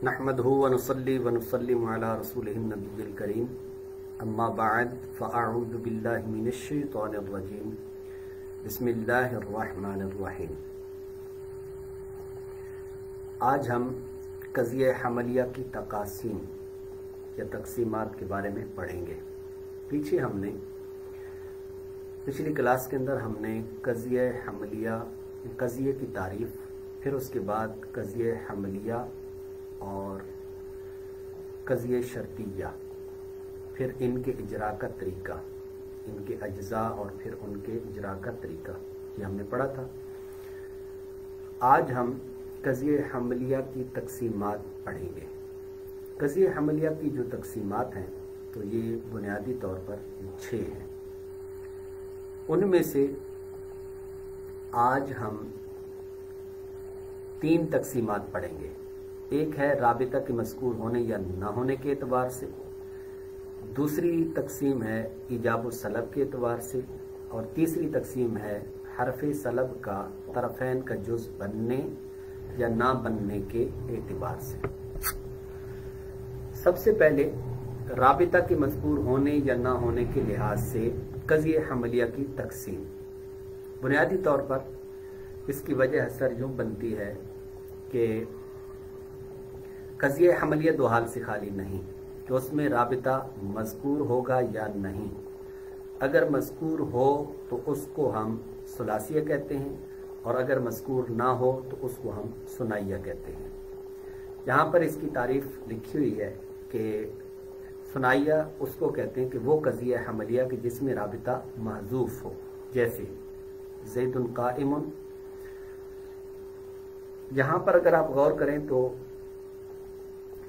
नहमदहु व नुसल्ली व नुसल्लिमु अला रसूलिहिन नबिय्यिल करीम अम्मा बाद फ़अऊज़ु बिल्लाहि मिनश शैतानिर रजीम बिस्मिल्लाहिर रहमानिर रहीम। आज हम क़ज़िया हमलिया की तक़ासीम या तक़सीमात के बारे में पढ़ेंगे। पीछे हमने पिछली क्लास के अंदर हमने क़ज़िया हमलिया, क़ज़िये की तारीफ़, फिर उसके बाद क़ज़िया हमलिया और क़ज़िया शर्तिया, फिर इनके इजरा का तरीका, इनके अज्जा और फिर उनके इजरा का तरीका, ये हमने पढ़ा था। आज हम क़ज़िया हमलिया की तक़सीमात पढ़ेंगे। क़ज़िया हमलिया की जो तक़सीमात हैं तो ये बुनियादी तौर पर 6 हैं। उनमें से आज हम 3 तक़सीमात पढ़ेंगे। एक है राबिता के मज़कूर होने या ना होने के एतबार से, दूसरी तक़सीम है ईजाब सलब के एतबार से, और तीसरी तक़सीम है हरफ सलब का तरफ़ैन का जुज़ बनने या ना बनने के एतबार से। सबसे पहले राबिता के मज़कूर होने या ना होने के लिहाज से क़ज़िया हमलिया की तक़सीम। बुनियादी तौर पर इसकी वजह असर यूँ बनती है कि क़ज़िया हमलिया 2 हाल से खाली नहीं कि उसमें राबिता मज़कूर होगा या नहीं। अगर मज़कूर हो तो उसको हम सुलासिया कहते हैं, और अगर मज़कूर ना हो तो उसको हम सुनाइया कहते हैं। यहाँ पर इसकी तारीफ़ लिखी हुई है कि सुनाइया उसको कहते हैं कि वो क़ज़िया हमलिया कि जिसमें राबिता महज़ूफ़ हो, जैसे ज़ैदुन क़ाइमुन। यहाँ पर अगर आप गौर करें तो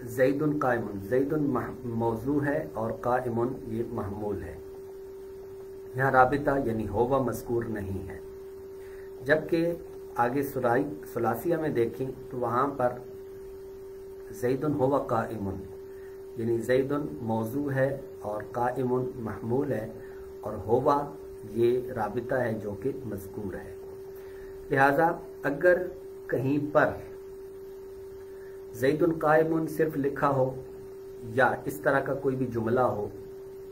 ज़ैदुन क़ाइमुन, ज़ैदुन मौजू है और क़ाइमुन ये महमूल है। यहाँ राबिता यानी होवा मज़कूर नहीं है। जबकि आगे सुलासिया में देखें तो वहाँ पर ज़ैदुन होवा क़ाइमुन यानी ज़ैदुन मौजू है और क़ाइमुन महमूल है, और होवा ये राबिता है जो कि मज़कूर है। लिहाजा अगर कहीं पर ज़ैदुन क़ाइमुन सिर्फ लिखा हो या इस तरह का कोई भी जुमला हो,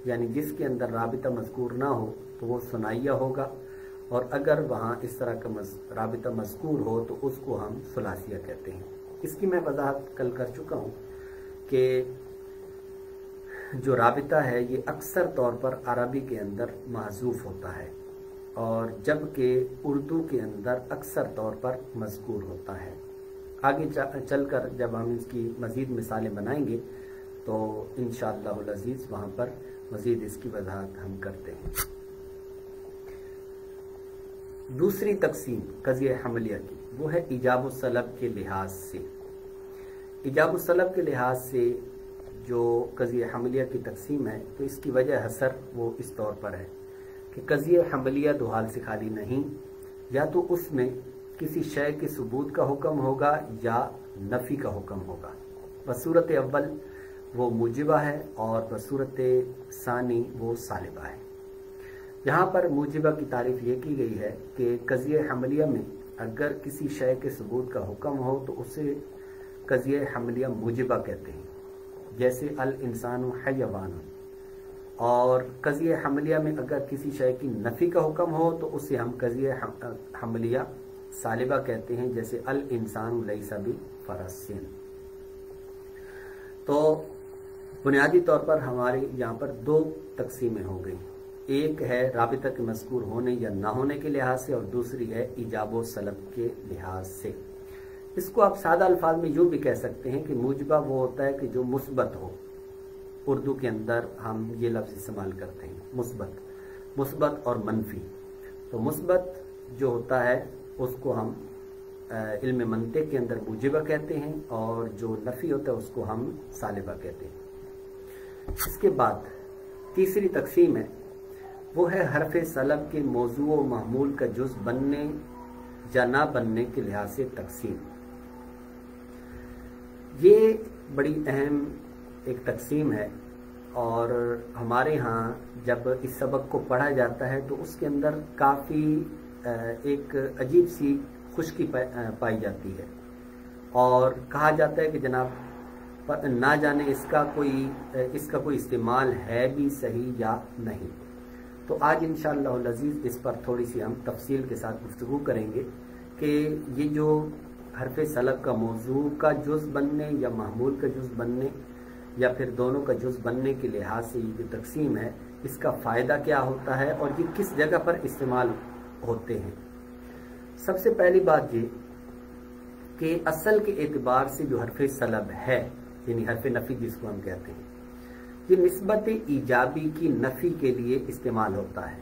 यानी जिसके अंदर राबिता मज़कूर ना हो, तो वो सुनाइया होगा, और अगर वहाँ इस तरह का राबिता मज़कूर हो तो उसको हम सुलासिया कहते हैं। इसकी मैं वज़ाहत कल कर चुका हूँ कि जो राबिता है ये अक्सर तौर पर अरबी के अंदर महज़ूफ़ होता है, और जबकि उर्दू के अंदर अक्सर तौर पर मज़कूर होता है। आगे चलकर जब हम इसकी मज़ीद मिसालें बनाएंगे तो इंशाअल्लाहुल अज़ीज़ वहाँ पर मज़ीद इसकी वज़ाहत हम करते हैं। दूसरी तक़सीम क़ज़िया हमलिया की वो है ईजाब सलब के लिहाज से। ईजाब सलब के लिहाज से जो क़ज़िया हमलिया की तक़सीम है तो इसकी वजह असर वो इस तौर पर है कि क़ज़िया हमलिया 2 हाल से खाली नहीं, या तो उसमें किसी शय के सबूत का हुक्म होगा या नफ़ी का हुक्म होगा। बसूरत अव्वल वो मूजिबा है और बसूरत सानी वो सालिबा है। यहाँ पर मूजिबा की तारीफ़ ये की गई है कि क़ज़िया हमलिया में अगर किसी शय के सबूत का हुक्म हो तो उसे क़ज़िया हमलिया मूजिबा कहते हैं, जैसे अल इंसानु हयवान। और क़ज़िया हमलिया में अगर किसी शय की नफ़ी का हुक्म हो तो उसे हम क़ज़िया हमलिया सालिबा कहते हैं, जैसे अल इंसान लैसा बि फरसिन। तो बुनियादी तौर पर हमारे यहाँ पर 2 तक़सीमें हो गई। एक है राबिता के मज़कूर होने या ना होने के लिहाज से, और दूसरी है ईजाब सलब के लिहाज से। इसको आप सादा अल्फाज में यूँ भी कह सकते हैं कि मूजिबा वो होता है कि जो मुस्बत हो। उर्दू के अंदर हम ये लफ्ज़ इस्तेमाल करते हैं मुस्बत और मनफी। तो मुस्बत जो होता है उसको हम इल्म मंतिक़ के अंदर मूजिबा कहते हैं, और जो नफ़ी होता है उसको हम सालिबा कहते हैं। इसके बाद तीसरी तक़सीम है वो है हरफ सलब के मौजू व महमूल का जुज़ बनने या ना बनने के लिहाज से तक़सीम। ये बड़ी अहम एक तक़सीम है, और हमारे यहाँ जब इस सबक को पढ़ा जाता है तो उसके अंदर काफ़ी एक अजीब सी खुश्की पाई जाती है, और कहा जाता है कि जनाब पर ना जाने इसका कोई इस्तेमाल है भी सही या नहीं। तो आज इंशाअल्लाह अज़ीज़ इस पर थोड़ी सी हम तफसील के साथ गुफ्तगू करेंगे कि ये जो हरफ सलब का मौजू का जुज़ बनने या महमूल का जुज़ बनने या फिर दोनों का जुज़ बनने के लिहाज से ये जो तकसीम है, इसका फ़ायदा क्या होता है और ये किस जगह पर इस्तेमाल होते हैं। सबसे पहली बात ये कि असल के एतबार से जो हरफ सलब है, यानी हरफ नफ़ी जिसको हम कहते हैं, ये निस्बत ईजाबी की नफ़ी के लिए इस्तेमाल होता है।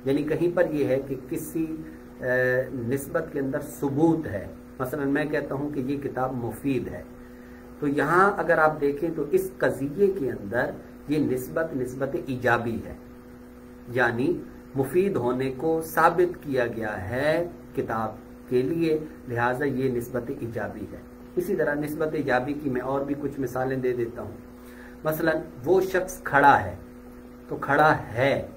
यानी कहीं पर यह है कि किसी निस्बत के अंदर सबूत है, मसलन मैं कहता हूँ कि ये किताब मुफीद है, तो यहाँ अगर आप देखें तो इस कज़िये के अंदर ये निस्बत ईजाबी है, यानी मुफीद होने को साबित किया गया है किताब के लिए, लिहाजा ये निस्बत ईजाबी है। इसी तरह निस्बत ईजाबी की मैं और भी कुछ मिसालें दे देता हूँ। मसलन वो शख्स खड़ा है तो खड़ा है,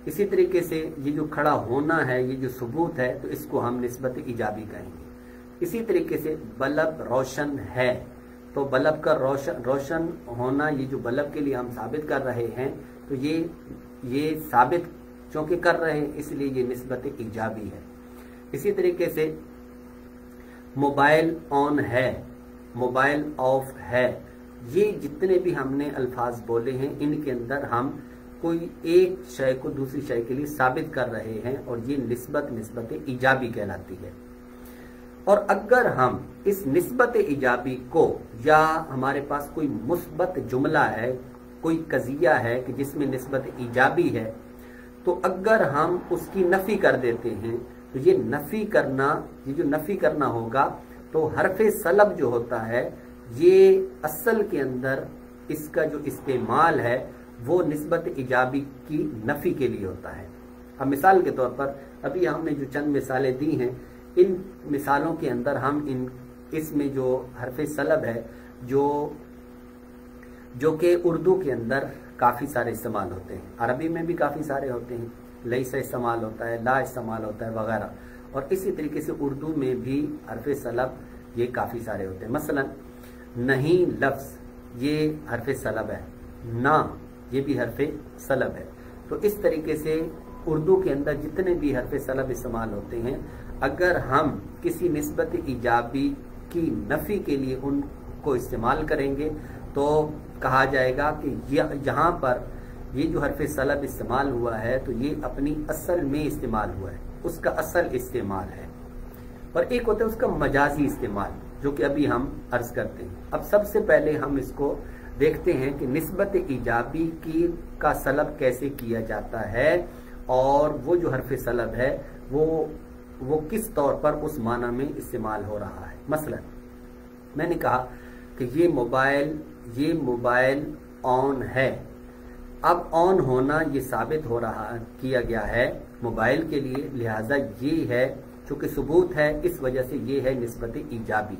इसी तरीके से ये जो खड़ा होना है, ये जो सबूत है, तो इसको हम निस्बत ईजाबी कहेंगे। इसी तरीके से बल्ब रोशन है, तो बल्ब का रोशन होना, ये जो बल्ब के लिए हम साबित कर रहे हैं, तो ये साबित चूंकि कर रहे हैं इसलिए ये निस्बत ईजाबी है। इसी तरीके से मोबाइल ऑन है, मोबाइल ऑफ है, ये जितने भी हमने अल्फाज बोले हैं इनके अंदर हम कोई एक शय को दूसरी शय के लिए साबित कर रहे हैं और ये निस्बत ईजाबी कहलाती है। और अगर हम इस निस्बत ईजाबी को, या हमारे पास कोई मुस्बत जुमला है, कोई कज़िया है कि जिसमें निस्बत ईजाबी है, तो अगर हम उसकी नफ़ी कर देते हैं तो ये जो नफ़ी करना होगा, तो हरफ सलब जो होता है ये असल के अंदर इसका जो इस्तेमाल है वो निस्बत ईजाबी की नफ़ी के लिए होता है। अब मिसाल के तौर पर अभी हमने जो चंद मिसालें दी हैं, इन मिसालों के अंदर हम इसमें जो हरफ सलब है जो कि उर्दू के अंदर काफ़ी सारे इस्तेमाल होते हैं, अरबी में भी काफ़ी सारे होते हैं, लईसा इस्तेमाल होता है, ला इस्तेमाल होता है वगैरह, और इसी तरीके से उर्दू में भी हरफ सलब ये काफ़ी सारे होते हैं। मसलन नहीं लफ्ज़ ये हरफ सलब है, ना ये भी हरफ सलब है। तो इस तरीके से उर्दू के अंदर जितने भी हरफ सलब इस्तेमाल होते हैं, अगर हम किसी निस्बत ईजाबी की नफ़ी के लिए उनको इस्तेमाल करेंगे तो कहा जाएगा कि यहाँ पर ये जो हरफ सलब इस्तेमाल हुआ है तो ये अपनी असल में इस्तेमाल हुआ है, उसका असल इस्तेमाल है। और एक होता है उसका मजाजी इस्तेमाल, जो कि अभी हम अर्ज करते हैं। अब सबसे पहले हम इसको देखते हैं कि निस्बत ईजाबी का सलब कैसे किया जाता है और वो जो हरफ सलब है वो किस तौर पर उस माना में इस्तेमाल हो रहा है। मसलन मैंने कहा कि ये मोबाइल ऑन है। अब ऑन होना ये साबित किया गया है मोबाइल के लिए, लिहाजा ये है चूंकि सबूत है, इस वजह से ये है निस्बत ईजाबी।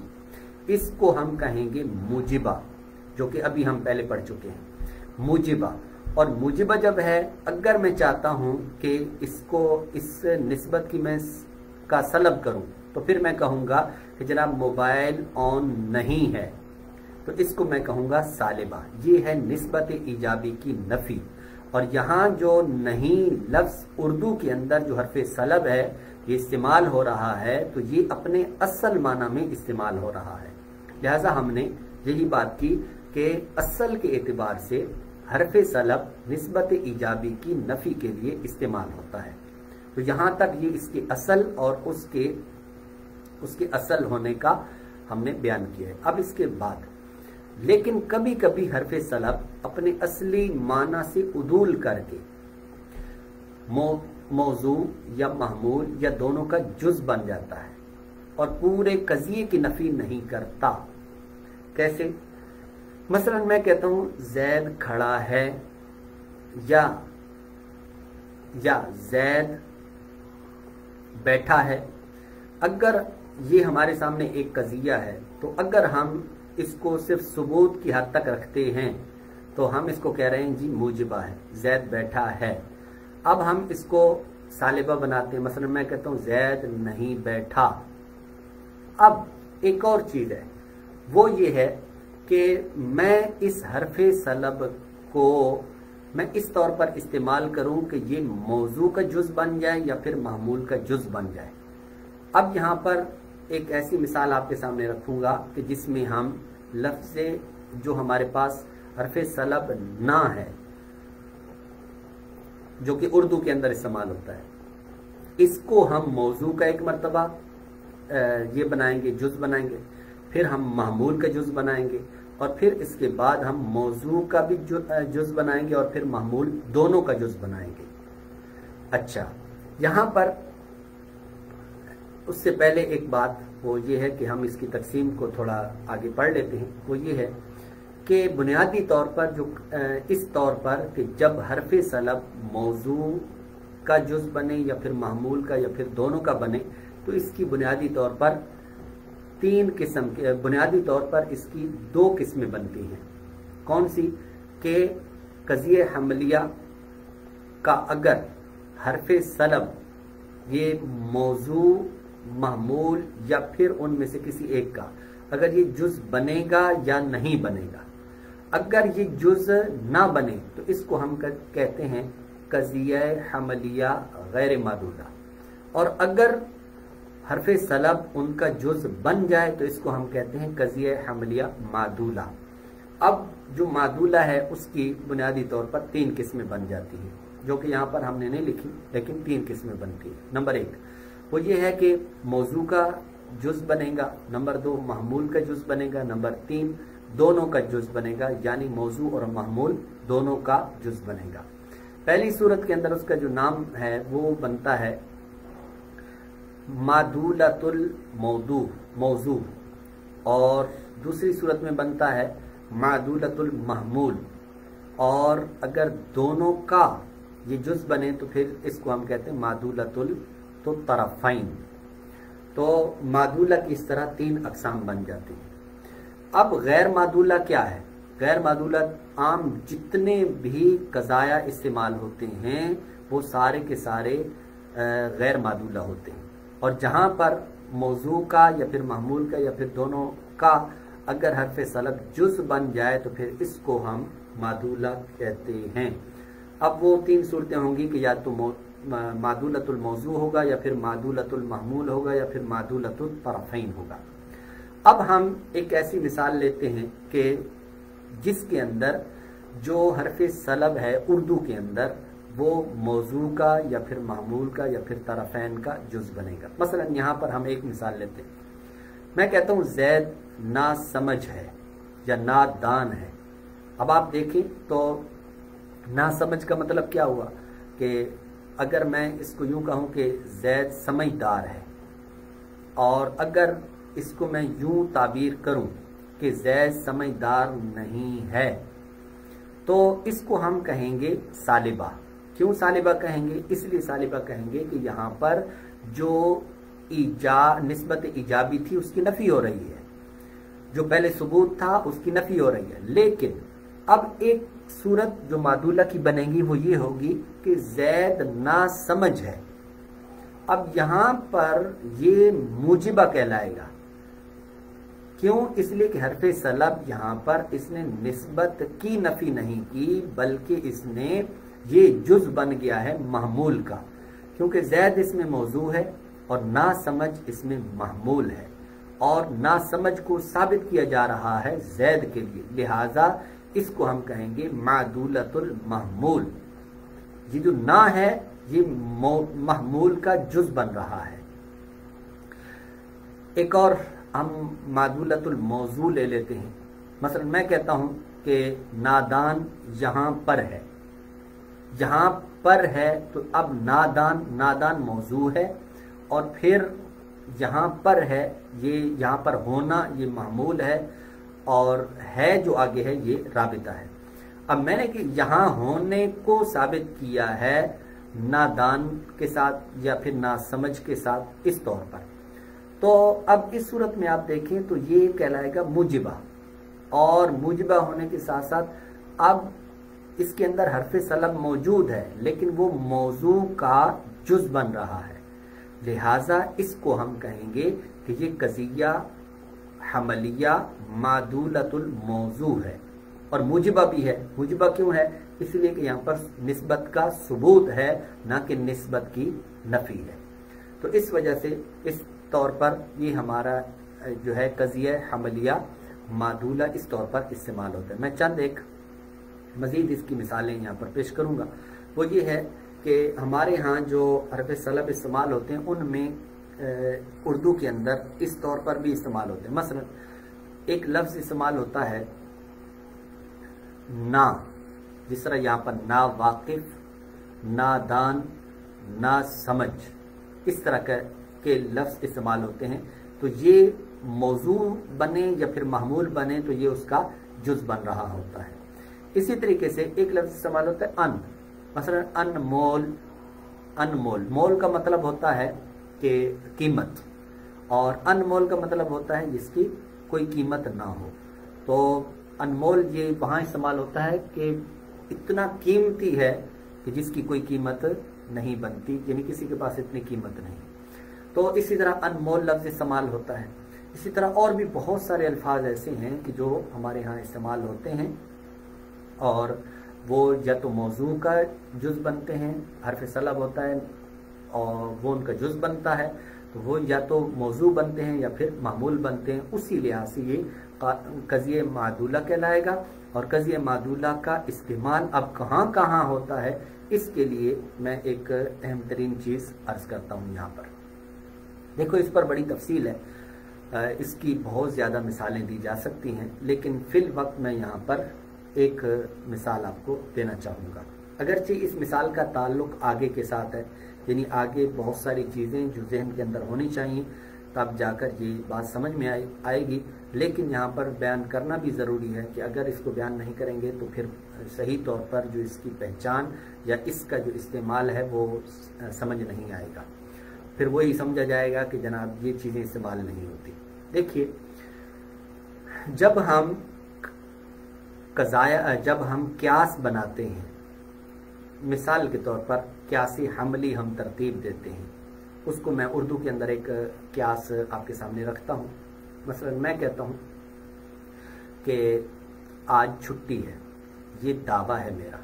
इसको हम कहेंगे मुजिबा, जो कि अभी हम पहले पढ़ चुके हैं, मुजिबा। और मुजिबा जब है, अगर मैं चाहता हूं कि इस निस्बत की मैं का सलब करूं, तो फिर मैं कहूंगा कि जनाब मोबाइल ऑन नहीं है, तो इसको मैं कहूंगा सालिबा। ये है निस्बत ईजाबी की नफ़ी। और यहाँ जो नहीं लफ्ज़ उर्दू के अंदर जो हरफ सलब है ये इस्तेमाल हो रहा है, तो ये अपने असल माना में इस्तेमाल हो रहा है। लिहाजा हमने यही बात की कि असल के एतबार से हरफ सलब निस्बत ईजाबी की नफ़ी के लिए इस्तेमाल होता है। तो यहाँ तक ये इसके असल और उसके असल होने का हमने बयान किया है। अब इसके बाद लेकिन कभी कभी हरफ सलब अपने असली माना से उदूल करके मौजू या महमूल या दोनों का जुज़ बन जाता है और पूरे कज़िये की नफ़ी नहीं करता। कैसे? मसलन मैं कहता हूं जैद खड़ा है या जैद बैठा है। अगर ये हमारे सामने एक कज़िया है, तो अगर हम इसको सिर्फ सबूत की हद तक रखते हैं तो हम इसको कह रहे हैं जी मुजिबा है, जैद बैठा है। अब हम इसको सालिबा बनाते हैं, मसलन मैं कहता हूं जैद नहीं बैठा। अब एक और चीज है, वो ये है کہ میں اس حرف سلب کو میں اس طور پر استعمال کروں کہ یہ موضوع کا جز بن جائے یا پھر محمول کا جز بن جائے۔ اب یہاں پر ایک ایسی مثال آپ کے سامنے رکھوں گا کہ جس میں ہم لفظ جو ہمارے پاس حرف سلب نہ ہے، جو کہ اردو کے اندر استعمال ہوتا ہے، اس کو ہم موضوع کا ایک مرتبہ یہ بنائیں گے، جز بنائیں گے، پھر ہم محمول کا جز بنائیں گے، اور پھر اس کے بعد ہم موضوع کا بھی جز بنائیں گے اور پھر محمول دونوں کا جز بنائیں گے۔ اچھا، یہاں پر اس سے پہلے ایک بات وہ یہ ہے کہ ہم اس کی تقسیم کو تھوڑا آگے پڑھ لیتے ہیں۔ وہ یہ ہے کہ بنیادی طور پر جو اس طور پر کہ جب حرف سلب موضوع کا جز بنے یا پھر محمول کا یا پھر دونوں کا بنے تو اس کی بنیادی طور پر بنیادی طور پر اس کی دو قسمیں بنتی ہیں۔ کون سی؟ کہ قضیہ حملیہ کا اگر حرف سلب یہ موضوع، محمول یا پھر ان میں سے کسی ایک کا اگر یہ جز بنے گا یا نہیں بنے گا، اگر یہ جز نہ بنے تو اس کو ہم کہتے ہیں قضیہ حملیہ غیر معدولہ، اور اگر حرف سلب ان کا جز بن جائے تو اس کو ہم کہتے ہیں قضیہ حملیہ معدولہ۔ اب جو معدولہ ہے اس کی بنیادی طور پر 3 قسمیں بن جاتی ہیں، جو کہ یہاں پر ہم نے نہیں لکھی لیکن 3 قسمیں بنتی ہیں۔ نمبر 1 وہ یہ ہے کہ موضوع کا جز بنے گا، نمبر 2 محمول کا جز بنے گا، نمبر 3 دونوں کا جز بنے گا، یعنی موضوع اور محمول دونوں کا جز بنے گا۔ پہلی صورت کے اندر اس کا جو نام ہے وہ بنتا ہے معدولۃ الموضوع، اور دوسری صورت میں بنتا ہے معدولۃ المحمول، اور اگر دونوں کا یہ جز بنے تو پھر اس کو ہم کہتے ہیں معدولۃ الطرفین۔ تو معدولہ کی اس طرح 3 اقسام بن جاتی ہیں۔ اب غیر معدولہ کیا ہے؟ غیر معدولہ عام جتنے بھی قضایا استعمال ہوتے ہیں وہ سارے کے سارے غیر معدولہ ہوتے ہیں، اور جہاں پر موضوع کا یا پھر محمول کا یا پھر دونوں کا اگر حرف سلب جز بن جائے تو پھر اس کو ہم معدولہ کہتے ہیں۔ اب وہ 3 صورتیں ہوں گی کہ یا تو معدولۃ الموضوع ہوگا یا پھر معدولۃ المحمول ہوگا یا پھر معدولۃ الطرفین ہوگا۔ اب ہم ایک ایسی مثال لیتے ہیں کہ جس کے اندر جو حرف سلب ہے اردو کے اندر وہ موضوع کا یا پھر محمول کا یا پھر طرفین کا جز بنے گا۔ مثلا یہاں پر ہم ایک مثال لیتے ہیں، میں کہتا ہوں زید ناسمجھ ہے یا نادان ہے۔ اب آپ دیکھیں تو ناسمجھ کا مطلب کیا ہوا کہ اگر میں اس کو یوں کہوں کہ زید سمجھدار ہے، اور اگر اس کو میں یوں تعبیر کروں کہ زید سمجھدار نہیں ہے تو اس کو ہم کہیں گے سالبہ۔ کیوں سالبہ کہیں گے؟ اس لیے سالبہ کہیں گے کہ یہاں پر جو نسبت ایجابی تھی اس کی نفی ہو رہی ہے، جو پہلے ثبوت تھا اس کی نفی ہو رہی ہے۔ لیکن اب ایک صورت جو معدولہ کی بنے گی وہ یہ ہوگی کہ زید ناسمجھ ہے۔ اب یہاں پر یہ موجبہ کہلائے گا۔ کیوں؟ اس لیے کہ حرف سلب یہاں پر اس نے نسبت کی نفی نہیں کی بلکہ اس نے یہ جز بن گیا ہے محمول کا، کیونکہ زید اس میں موضوع ہے اور ناسمجھ اس میں محمول ہے، اور ناسمجھ کو ثابت کیا جا رہا ہے زید کے لیے، لہذا اس کو ہم کہیں گے معدولۃ المحمول۔ یہ جو نہ ہے یہ محمول کا جز بن رہا ہے۔ ایک اور ہم معدولۃ الموضوع لے لیتے ہیں۔ مثلا میں کہتا ہوں کہ نادان یہاں پر ہے، یہاں پر ہے تو اب نادان موضوع ہے، اور پھر یہاں پر ہے، یہ یہاں پر ہونا یہ محمول ہے، اور ہے جو آگے ہے یہ رابطہ ہے۔ اب میں نے کہ یہاں ہونے کو ثابت کیا ہے نادان کے ساتھ یا پھر ناسمجھ کے ساتھ اس طور پر، تو اب اس صورت میں آپ دیکھیں تو یہ کہلائے گا موجبہ، اور موجبہ ہونے کے ساتھ ساتھ اب اس کے اندر حرف سلب موجود ہے لیکن وہ موضوع کا جز بن رہا ہے، لہذا اس کو ہم کہیں گے کہ یہ قضیہ हमलिया मादूलतुल मौजू है और मुजिबा भी है। मुजिबा क्यों है? इसलिए कि यहाँ पर निस्बत का सबूत है, ना कि निस्बत की नफी है। तो इस वजह से इस तौर पर ये हमारा जो है कज़िया हमलिया मादूला इस तौर पर इस्तेमाल होता है। मैं चंद एक मज़ीद इसकी मिसालें यहाँ पर पेश करूँगा। वो ये है कि हमारे यहाँ जो हरफ सलब इस्तेमाल होते हैं उनमें उर्दू के अंदर इस तौर पर भी इस्तेमाल होते हैं। मसलन एक लफ्ज़ इस्तेमाल होता है ना, जिस तरह यहाँ पर ना वाकिफ, नादान, ना समझ, इस तरह के लफ्ज़ इस्तेमाल होते हैं। तो ये मौजू बने या फिर महमूल बने तो ये उसका जुज़ बन रहा होता है। इसी तरीके से एक लफ्ज़ इस्तेमाल होता है अन, मसलन अनमोल। अनमोल, मोल का मतलब होता है कि कीमत, और अनमोल का मतलब होता है जिसकी कोई कीमत ना हो। तो अनमोल ये वहाँ इस्तेमाल होता है कि इतना कीमती है कि जिसकी कोई कीमत नहीं बनती, यानी किसी के पास इतनी कीमत नहीं। तो इसी तरह अनमोल लफ्ज़ इस्तेमाल होता है। इसी तरह और भी बहुत सारे अल्फाज ऐसे हैं कि जो हमारे यहाँ इस्तेमाल होते हैं और वो या तो मौजू का जुज़ बनते हैं, हरफ सलब होता है और वो उनका जुज़ बनता है, तो वो या तो मौजू बनते हैं या फिर मामूल बनते हैं। उसी लिहाज से ये कज़िया मादूला कहलाएगा। और कज़िया मादूला का इस्तेमाल अब कहाँ कहाँ होता है, इसके लिए मैं एक अहम तरीन चीज़ अर्ज़ करता हूँ यहाँ पर। देखो, इस पर बड़ी तफसील है, इसकी बहुत ज़्यादा मिसालें दी जा सकती हैं, लेकिन फिल वक्त मैं यहाँ पर एक मिसाल आपको देना चाहूँगा। अगरचे इस मिसाल का ताल्लुक आगे के साथ है, यानी आगे बहुत सारी चीज़ें जो जहन के अंदर होनी चाहिए तब जाकर ये बात समझ में आएगी, लेकिन यहाँ पर बयान करना भी ज़रूरी है कि अगर इसको बयान नहीं करेंगे तो फिर सही तौर पर जो इसकी पहचान या इसका जो इस्तेमाल है वो समझ नहीं आएगा। फिर वही समझा जाएगा कि जनाब ये चीज़ें इस्तेमाल नहीं होती। देखिए, जब हम क्यास बनाते हैं, मिसाल के तौर पर क्यासी हमली हम तरतीब देते हैं, उसको मैं उर्दू के अंदर एक क्यास आपके सामने रखता हूँ। मसलन मैं कहता हूँ कि आज छुट्टी है, ये दावा है मेरा,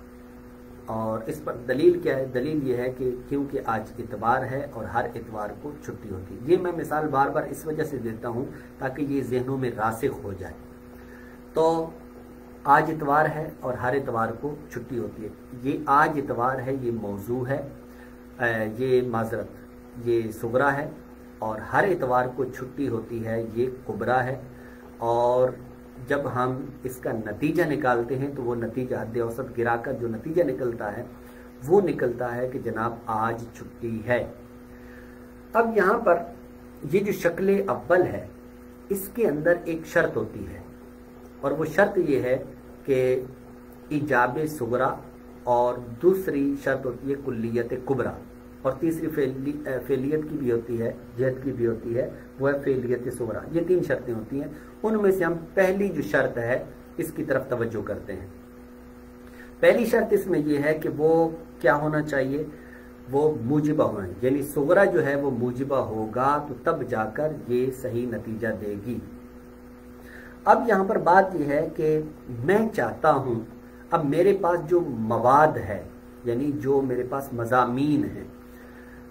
और इस पर दलील क्या है? दलील ये है कि क्योंकि आज इतवार है और हर इतवार को छुट्टी होती है। ये मैं मिसाल बार बार इस वजह से देता हूँ ताकि ये जहनों में रासिख हो जाए। तो आज इतवार है और हर इतवार को छुट्टी होती है। ये आज इतवार है, ये मौजू है, ये माजरत, ये सुगरा है, और हर इतवार को छुट्टी होती है, ये कुबरा है। और जब हम इसका नतीजा निकालते हैं तो वो नतीजा हद औसत गिराकर जो नतीजा निकलता है वो निकलता है कि जनाब आज छुट्टी है। अब यहाँ पर ये जो शक्ल अव्वल है इसके अंदर एक शर्त होती है, और वो शर्त ये है कि इजाब सुगरा, और दूसरी शर्त होती है कुल्लियत कुबरा, और तीसरी फेलियत की भी होती है, जहद की भी होती है, वो है फेलियत सुगरा। ये तीन शर्तें होती हैं। उनमें से हम पहली जो शर्त है इसकी तरफ तवज्जो करते हैं। पहली शर्त इसमें ये है कि वो क्या होना चाहिए? वो मूजिबा होना, यानी सुगरा जो है वो मूजिबा होगा तो तब जाकर ये सही नतीजा देगी। अब यहाँ पर बात यह है कि मैं चाहता हूँ, अब मेरे पास जो मवाद है, यानी जो मेरे पास मज़ामीन है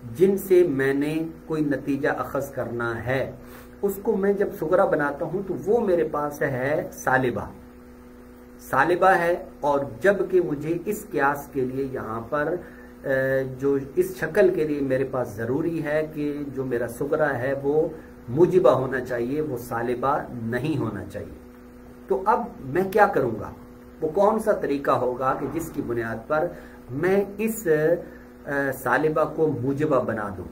जिनसे मैंने कोई नतीजा अखज़ करना है, उसको मैं जब सुगरा बनाता हूँ तो वो मेरे पास है सालिबा है। और जबकि मुझे इस क्यास के लिए यहाँ पर जो इस शक्ल के लिए मेरे पास ज़रूरी है कि जो मेरा सुगरा है वो मुजिबा होना चाहिए, वो सालिबा नहीं होना चाहिए। तो अब मैं क्या करूँगा? वो कौन सा तरीका होगा कि जिसकी बुनियाद पर मैं इस सालिबा को मुजिबा बना दूं?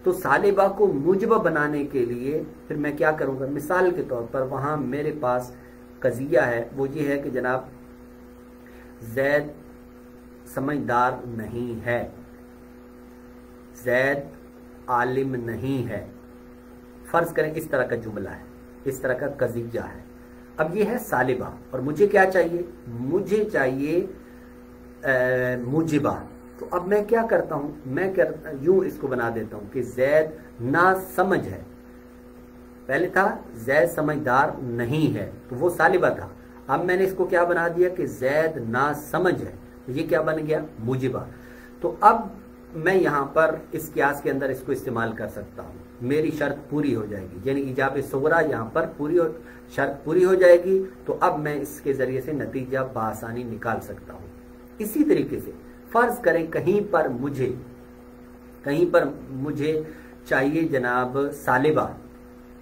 तो सालिबा को मुजिबा बनाने के लिए फिर मैं क्या करूंगा? मिसाल के तौर पर वहां मेरे पास कज़िया है, वो ये है कि जनाब ज़ैद समझदार नहीं है, ज़ैद आलिम नहीं है। फर्ज करें इस तरह का जुमला है, इस तरह का कज़िया है। अब ये है सालिबा, और मुझे क्या चाहिए? मुझे चाहिए मुजिबा। तो अब मैं क्या करता हूं? मैं यूं इसको बना देता हूं कि ज़ैद ना समझ है, पहले था जैद समझदार नहीं है, तो वो सालिबा था। अब मैंने इसको क्या बना दिया कि जैद ना समझ है, तो ये क्या बन गया, मुजिबा। तो अब मैं यहाँ पर इस कियास के अंदर इसको इस्तेमाल कर सकता हूँ, मेरी शर्त पूरी हो जाएगी, यानी इजाब सुगरा यहाँ पर शर्त पूरी हो जाएगी। तो अब मैं इसके जरिए से नतीजा बआसानी निकाल सकता हूँ। इसी तरीके से फर्ज करें कहीं पर मुझे चाहिए जनाब सालिबा,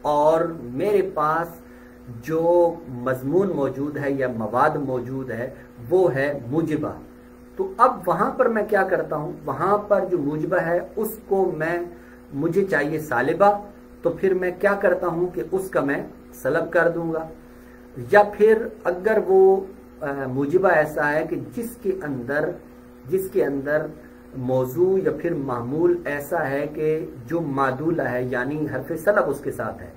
और मेरे पास जो मजमून मौजूद है या मवाद मौजूद है वो है मुजिबा। तो अब वहां पर मैं क्या करता हूं, वहां पर जो मुजिबा है उसको मुझे चाहिए सालिबा, तो फिर मैं क्या करता हूं कि उसका मैं सलब कर दूंगा। या फिर अगर वो मुजिबा ऐसा है कि जिसके अंदर मौजू या फिर मामूल ऐसा है कि जो मादूला है, यानी हरफ सलब उसके साथ है,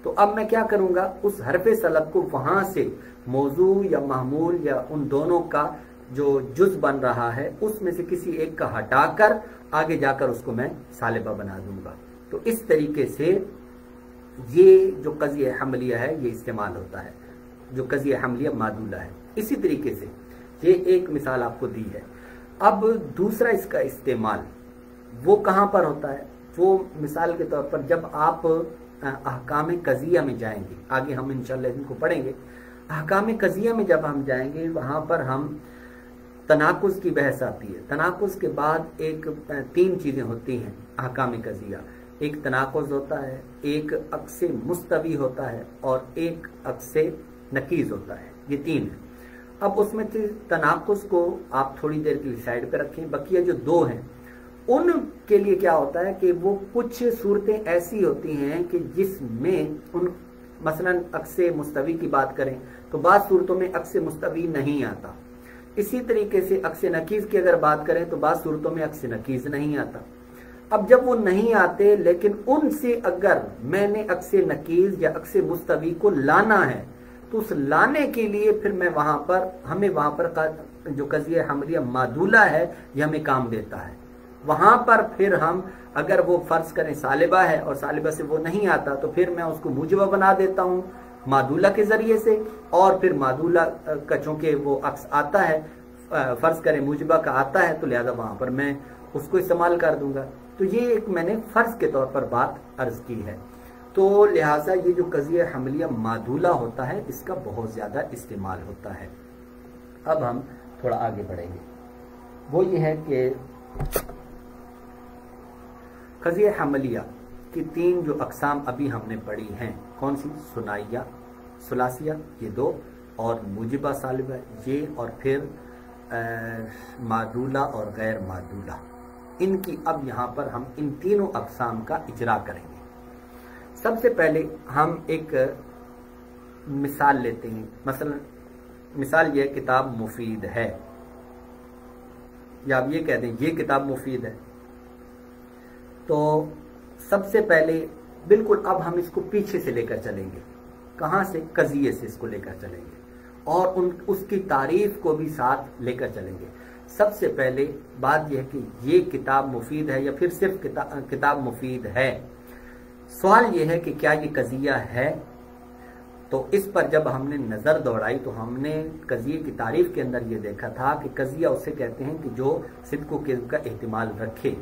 तो अब मैं क्या करूंगा, उस हरफ सलब को वहां से मौजू या मामूल या उन दोनों का जो जुज बन रहा है उसमें से किसी एक का हटाकर आगे जाकर उसको मैं सालिबा बना दूंगा। तो इस तरीके से ये जो कज़िया हमलिया है ये इस्तेमाल होता है, जो कज़िया हमलिया मादूला है। इसी तरीके से ये एक मिसाल आपको दी है। अब दूसरा इसका इस्तेमाल वो कहाँ पर होता है, वो मिसाल के तौर पर जब आप अहकाम कज़िया में जाएंगे, आगे हम इंशाअल्लाह इनको पढ़ेंगे। अहकाम कज़िया में जब हम जाएंगे वहां पर हम तनाकुज़ की बहस आती है। तनाकुज़ के बाद तीन चीजें होती हैं अहकाम कज़िया। एक तनाकुज़ होता है, एक अक्से मुस्तवी होता है, और एक अक्से नकीज होता है। ये तीन है। अब उसमें से तनाकुज़ को आप थोड़ी देर के लिए साइड पे रखें, बकिया जो दो हैं उनके लिए क्या होता है कि वो कुछ सूरतें ऐसी होती हैं कि जिसमें मसलन अक्से मुस्तवी की बात करें तो बाद सूरतों में अक्से मुस्तवी नहीं आता। इसी तरीके से अक्से नकीज की अगर बात करें तो बाद सूरतों में अक्से नकीज नहीं आता। अब जब वो नहीं आते, लेकिन उनसे अगर मैंने अक्से नकीज या अक्से मुस्तवी को लाना है तो उस लाने के लिए फिर हमें वहां पर जो कज़िया हमलिया मादूला है ये हमें काम देता है। वहां पर फिर हम अगर वो फर्ज करें सालिबा है और सालिबा से वो नहीं आता तो फिर मैं उसको मुजिबा बना देता हूं मादूला के जरिए से, और फिर मादूला का चूंकि वो अक्स आता है, फर्ज करें मुजिबा का आता है, तो लिहाजा वहां पर मैं उसको इस्तेमाल कर दूंगा। तो ये एक मैंने फर्ज के तौर पर बात अर्ज की है। तो लिहाजा ये जो कज़िया हमलिया मादूला होता है इसका बहुत ज्यादा इस्तेमाल होता है। अब हम थोड़ा आगे बढ़ेंगे। वो ये है कि कज़िया हमलिया की तीन जो अक़साम अभी हमने पढ़ी हैं, कौन सी, सुनाइया, सुलासिया ये दो, और मुजिबा सालिबा ये, और फिर मादूला और गैर मादूला, इनकी अब यहाँ पर हम इन तीनों अक़साम का इजरा करेंगे। सबसे पहले हम एक मिसाल लेते हैं। मसलन मिसाल ये किताब मुफीद है, या आप ये कह दें ये किताब मुफीद है। तो सबसे पहले बिल्कुल अब हम इसको पीछे से लेकर चलेंगे, कहां से, कज़िये से इसको लेकर चलेंगे, और उसकी तारीफ को भी साथ लेकर चलेंगे। सबसे पहले बात यह है कि ये किताब मुफीद है या फिर सिर्फ किताब मुफीद है। सवाल यह है कि क्या ये कज़िया है। तो इस पर जब हमने नजर दौड़ाई तो हमने कज़िये की तारीफ के अंदर ये देखा था कि कज़िया उसे कहते हैं कि जो सिद्क़ व किज़्ब का एहतिमाल रखे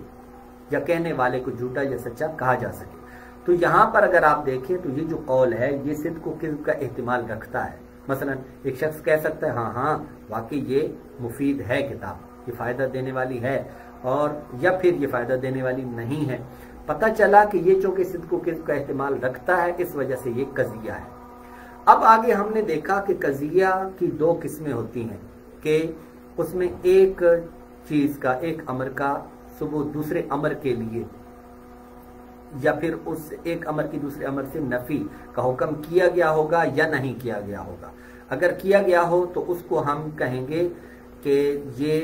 या कहने वाले को झूठा या सच्चा कहा जा सके। तो यहाँ पर अगर आप देखें तो ये जो कौल है ये सिद्क़ व किज़्ब का एहतिमाल रखता है। मसलन एक शख्स कह सकता है हाँ वाकई ये मुफीद है किताब, ये फायदा देने वाली है, और या फिर ये फायदा देने वाली नहीं है। पता चला कि ये चूंकि सिद्क़ व किज़्ब का एहतिमाल रखता है इस वजह से ये कज़िया है। अब आगे हमने देखा कि कज़िया की दो किस्में होती हैं कि उसमें एक चीज का, एक अमर का सुबूत दूसरे अमर के लिए, या फिर उस एक अमर की दूसरे अमर से नफी का हुक्म किया गया होगा या नहीं किया गया होगा। अगर किया गया हो तो उसको हम कहेंगे कि ये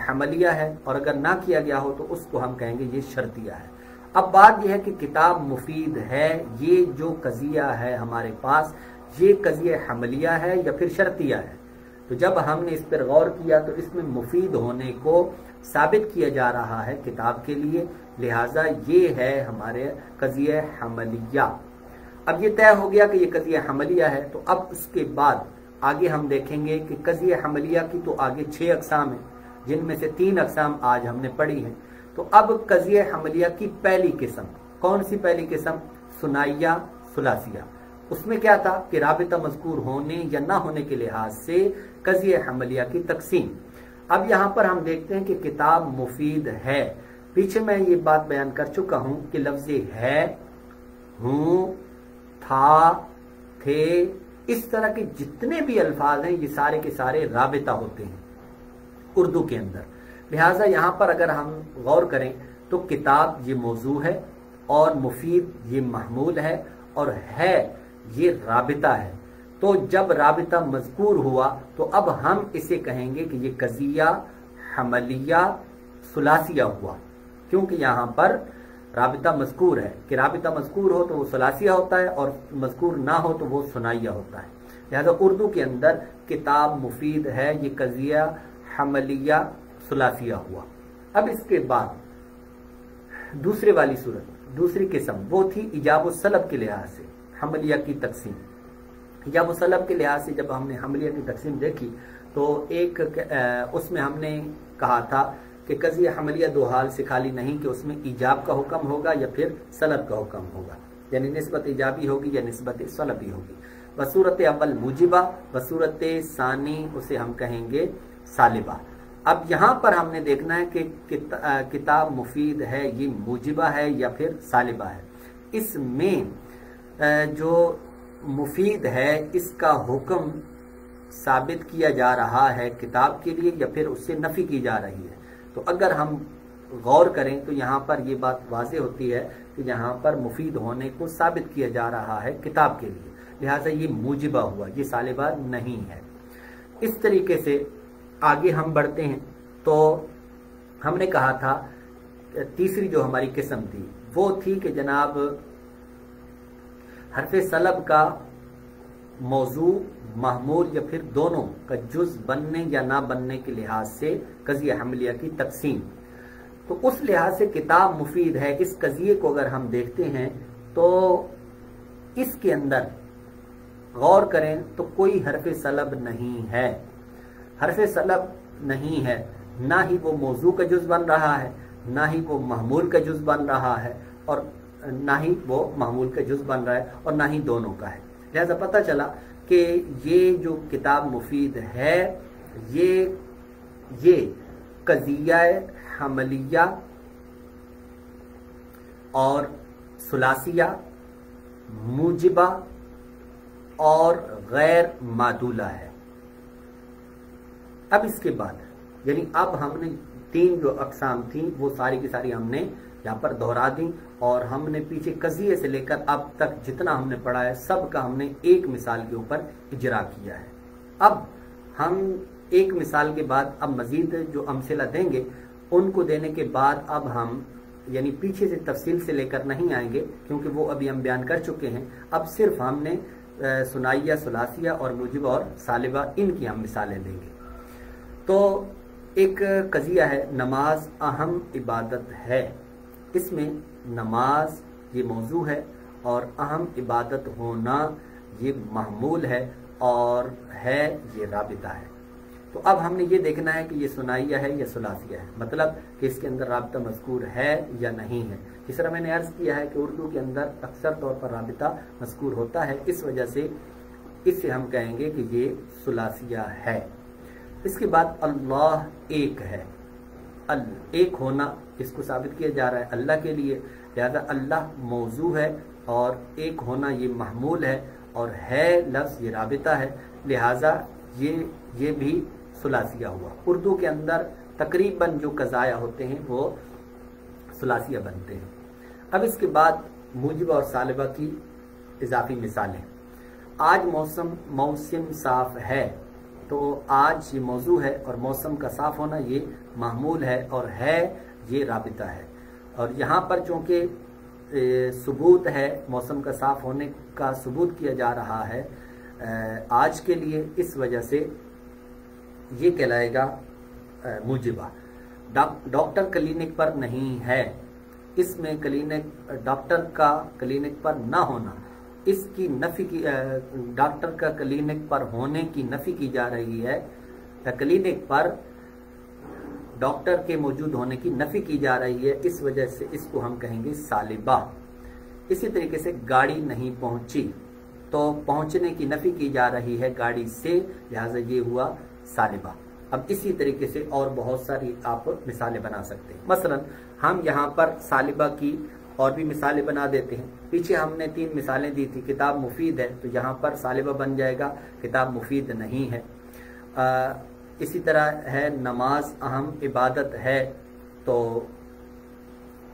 हमलिया है, और अगर ना किया गया हो तो उसको हम कहेंगे ये शर्तिया है। अब बात यह है कि किताब मुफीद है, ये जो कज़िया है हमारे पास ये कज़िया हमलिया है या फिर शर्तिया है। तो जब हमने इस पर गौर किया तो इसमें मुफीद होने को साबित किया जा रहा है किताब के लिए, लिहाजा ये है हमारे कज़िया हमलिया। अब ये तय हो गया कि ये कज़िया हमलिया है, तो अब उसके बाद आगे हम देखेंगे कि कज़िया हमलिया की तो आगे 6 अक़साम हैं, जिनमें से 3 अक़साम आज हमने पढ़ी हैं। तो अब कज़िया हमलिया की पहली किस्म, कौन सी पहली किस्म? सुनाइया सुलासिया। उसमें क्या था कि राबिता मज़कूर होने या ना होने के लिहाज से कज़िया हमलिया की तकसीम। अब यहाँ पर हम देखते हैं कि किताब मुफीद है। पीछे मैं ये बात बयान कर चुका हूं कि लफ्ज़ है, हूं, था, थे, इस तरह के जितने भी अल्फाज हैं ये सारे के सारे राबिता होते हैं उर्दू के अंदर। लिहाजा यहाँ पर अगर हम गौर करें तो किताब ये मौजू है और मुफीद ये महमूल है और है ये राबिता है। तो जब राबिता मज़कूर हुआ तो अब हम इसे कहेंगे कि ये कज़िया हमलिया सुलासिया हुआ, क्योंकि यहाँ पर राबिता मज़कूर है कि राबिता मज़कूर हो तो वो सुलासिया होता है और मज़कूर ना हो तो वो सुनाइया होता है। लिहाजा उर्दू के अंदर किताब मुफीद है, ये कज़िया हमलिया सुलासिया हुआ। अब इसके बाद दूसरे वाली सूरत, दूसरी किस्म वो थी इजाब-उस-सलब के लिहाज से हमलिया की तकसीम। इजाब-उस-सलब के लिहाज से जब हमने हमलिया की तकसीम देखी तो एक उसमें हमने कहा था कि कज़िया हमलिया 2 हाल से खाली नहीं, कि उसमें इजाब का हुक्म होगा या फिर सलब का हुक्म होगा, यानी निस्बत इजाबी होगी या निस्बत सलबी होगी। बसूरत अव्वल मुजिबा, बसूरत सानी उसे हम कहेंगे सालिबा। अब यहाँ पर हमने देखना है कि किताब मुफीद है ये मुजिबा है या फिर सालिबा है। इसमें जो मुफीद है इसका हुक्म साबित किया जा रहा है किताब के लिए या फिर उससे नफी की जा रही है। तो अगर हम गौर करें तो यहाँ पर ये बात वाज़ेह होती है कि यहाँ पर मुफीद होने को साबित किया जा रहा है किताब के लिए, लिहाजा ये मुजिबा हुआ, ये सालिबा नहीं है। इस तरीके से आगे हम बढ़ते हैं तो हमने कहा था तीसरी जो हमारी किस्म थी वो थी कि जनाब हरफ सलब का मौजू महमूल या फिर दोनों का जुज बनने या ना बनने के लिहाज से कज़िया हमलिया की तकसीम। तो उस लिहाज से किताब मुफीद है, इस कज़िये को अगर हम देखते हैं तो इसके अंदर गौर करें तो कोई हरफ सलब नहीं है, हरफ सलब नहीं है, ना ही वो मौजू का जुज बन रहा है, ना ही वो महमूल का जुज बन रहा है और ना ही वो महमूल का जुज बन रहा है और ना ही दोनों का है। लिहाजा पता चला कि ये जो किताब मुफीद है ये कज़िया हमलिया और सुलासिया, मुजिबा और गैर मादूला है। अब इसके बाद यानी अब हमने 3 जो अक़साम थी वो सारी की सारी हमने यहाँ पर दोहरा दी और हमने पीछे कज़िये से लेकर अब तक जितना हमने पढ़ा है सब का हमने एक मिसाल के ऊपर इजरा किया है। अब हम एक मिसाल के बाद अब मजीद जो अमसिला देंगे उनको देने के बाद अब हम यानी पीछे से तफसील से लेकर नहीं आएंगे क्योंकि वो अभी हम बयान कर चुके हैं। अब सिर्फ हमने सुनाइया, सुलासिया और मुजिबा और सालिबा इनकी हम मिसालें देंगे। तो एक कज़िया है नमाज अहम इबादत है। इसमें नमाज ये मौजू है और अहम इबादत होना ये महमूल है और है ये राबिता है। तो अब हमने ये देखना है कि ये सुनाइया है या सुलासिया है, मतलब कि इसके अंदर राबिता मज़कूर है या नहीं है। जिस तरह मैंने अर्ज़ किया है कि उर्दू के अंदर अक्सर तौर पर राबिता मज़कूर होता है, इस वजह से इससे हम कहेंगे कि ये सुलासिया है। इसके बाद अल्लाह एक है, एक होना इसको साबित किया जा रहा है अल्लाह के लिए, लिहाजा अल्लाह मौजू है और एक होना ये महमूल है और है लफ्ज़ ये राबिता है, लिहाजा ये भी सुलासिया हुआ। उर्दू के अंदर तकरीबन जो कज़ाया होते हैं वो सुलासिया बनते हैं। अब इसके बाद मुजिबा और सालिबा की इजाफी मिसालें। आज मौसम साफ है, तो आज ये मौजू है और मौसम का साफ होना ये महमूल है और है ये राबिता है। और यहाँ पर चूँकि सबूत है, मौसम का साफ होने का सबूत किया जा रहा है आज के लिए, इस वजह से ये कहलाएगा मुजिबा। डॉक्टर क्लिनिक पर नहीं है, इसमें क्लिनिक डॉक्टर का क्लिनिक पर ना होना इसकी नफी की डॉक्टर का क्लिनिक पर होने की नफी की जा रही है, क्लिनिक पर डॉक्टर के मौजूद होने की नफी की जा रही है, इस वजह से इसको हम कहेंगे सालिबा। इसी तरीके से गाड़ी नहीं पहुंची तो पहुंचने की नफी की जा रही है गाड़ी से, लिहाजा ये हुआ सालिबा। अब इसी तरीके से और बहुत सारी आप मिसालें बना सकते हैं। मसलन हम यहाँ पर सालिबा की और भी मिसालें बना देते हैं। पीछे हमने 3 मिसालें दी थी। किताब मुफीद है तो यहाँ पर सालिबा बन जाएगा, किताब मुफीद नहीं है। इसी तरह है नमाज अहम इबादत है, तो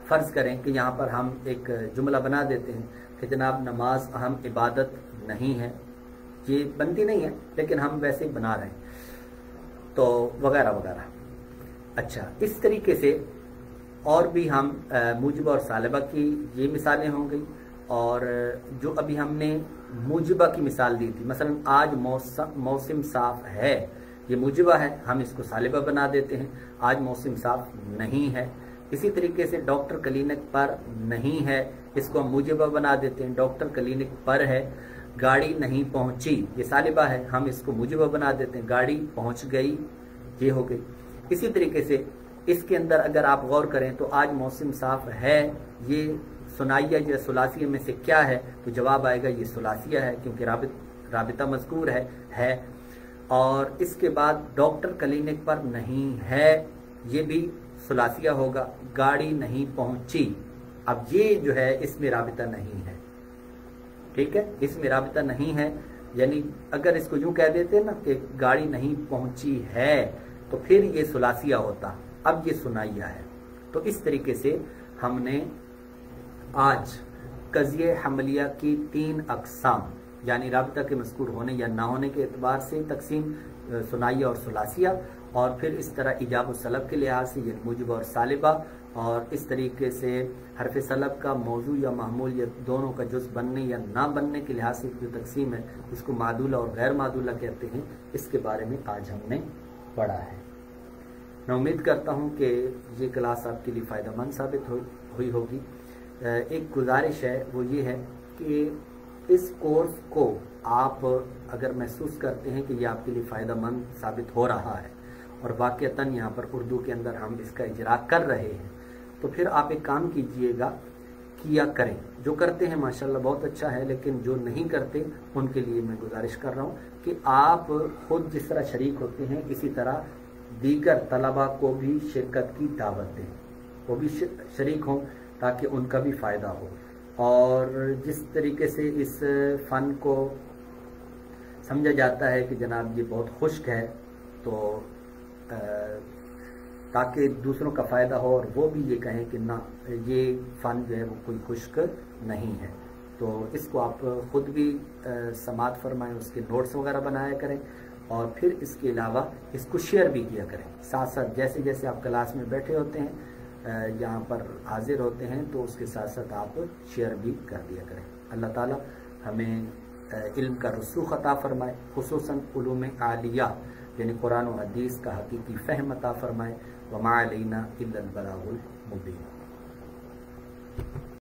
फर्ज करें कि यहाँ पर हम एक जुमला बना देते हैं कि जनाब नमाज अहम इबादत नहीं है। ये बनती नहीं है लेकिन हम वैसे ही बना रहे हैं, तो वगैरह वगैरह। अच्छा, इस तरीके से और भी हम मूजिबा और सालिबा की ये मिसालें हो गई। और जो अभी हमने मूजिबा की मिसाल दी थी, मसलन आज मौसम साफ है, ये मूजिबा है, हम इसको सालिबा बना देते हैं। आज मौसम साफ नहीं है। इसी तरीके से डॉक्टर क्लिनिक पर नहीं है, इसको हम मूजिबा बना देते हैं। डॉक्टर क्लिनिक पर है, गाड़ी नहीं पहुंची, ये सालिबा है, हम इसको मूजिबा बना देते हैं। गाड़ी पहुंच गई, ये हो गई। इसी तरीके से इसके अंदर अगर आप गौर करें तो आज मौसम साफ है, ये सुनाइया या सुलासिया में से क्या है, तो जवाब आएगा ये सुलासिया है, क्योंकि राबिता मज़कूर है। और इसके बाद डॉक्टर क्लिनिक पर नहीं है, ये भी सुलासिया होगा। गाड़ी नहीं पहुंची, अब ये जो है इसमें राबिता नहीं है, ठीक है, इसमें राबिता नहीं है। यानी अगर इसको यूं कह देते ना कि गाड़ी नहीं पहुंची है, तो फिर ये सुलासिया होता, अब ये सुनाइया है। तो इस तरीके से हमने आज कज़िये हमलिया की 3 अक़साम, यानी राबिता के मज़कूर होने या ना होने के एतबार से तकसीम, सुनाइया और सुलासिया, और फिर इस तरह इजाब और सलब के लिहाज से यानी मूजिबा और सालिबा, और इस तरीके से हरफ सलब का मौजू या महमूल या दोनों का जुज़ बनने या ना बनने के लिहाज से जो तकसीम है उसको मादूला और गैर मादूला कहते हैं। इसके बारे में आज हमने पढ़ा है। मैं उम्मीद करता हूँ कि ये क्लास आपके लिए फ़ायदेमंद साबित हुई होगी। एक गुजारिश है, वो ये है कि इस कोर्स को आप अगर महसूस करते हैं कि ये आपके लिए फ़ायदेमंद साबित हो रहा है और वाक़तन यहाँ पर उर्दू के अंदर हम इसका इजरा कर रहे हैं, तो फिर आप एक काम कीजिएगा, किया करें। जो करते हैं माशाल्लाह बहुत अच्छा है, लेकिन जो नहीं करते उनके लिए मैं गुजारिश कर रहा हूँ कि आप खुद जिस तरह शरीक होते हैं इसी तरह दीगर तलबा को भी शिरकत की दावत दें, वो भी शरीक हों ताकि उनका भी फ़ायदा हो। और जिस तरीके से इस फ़न को समझा जाता है कि जनाब ये बहुत खुश्क है, तो ताकि दूसरों का फ़ायदा हो और वो भी ये कहें कि ना ये फ़न जो है वो कोई खुश्क नहीं है, तो इसको आप ख़ुद भी समात फरमाएं, उसके नोट्स वगैरह बनाया करें, और फिर इसके अलावा इसको शेयर भी किया करें। साथ साथ जैसे जैसे आप क्लास में बैठे होते हैं, यहाँ पर हाजिर होते हैं, तो उसके साथ साथ आप शेयर भी कर दिया करें। अल्लाह ताला हमें इल्म का रसूख अता फरमाए, खुसूसन उलूम आलिया यानी कुरान और हदीस का हकीकी फ़हम अता फरमाए। वमा अलैना इल्लल बलागुल मुबीन।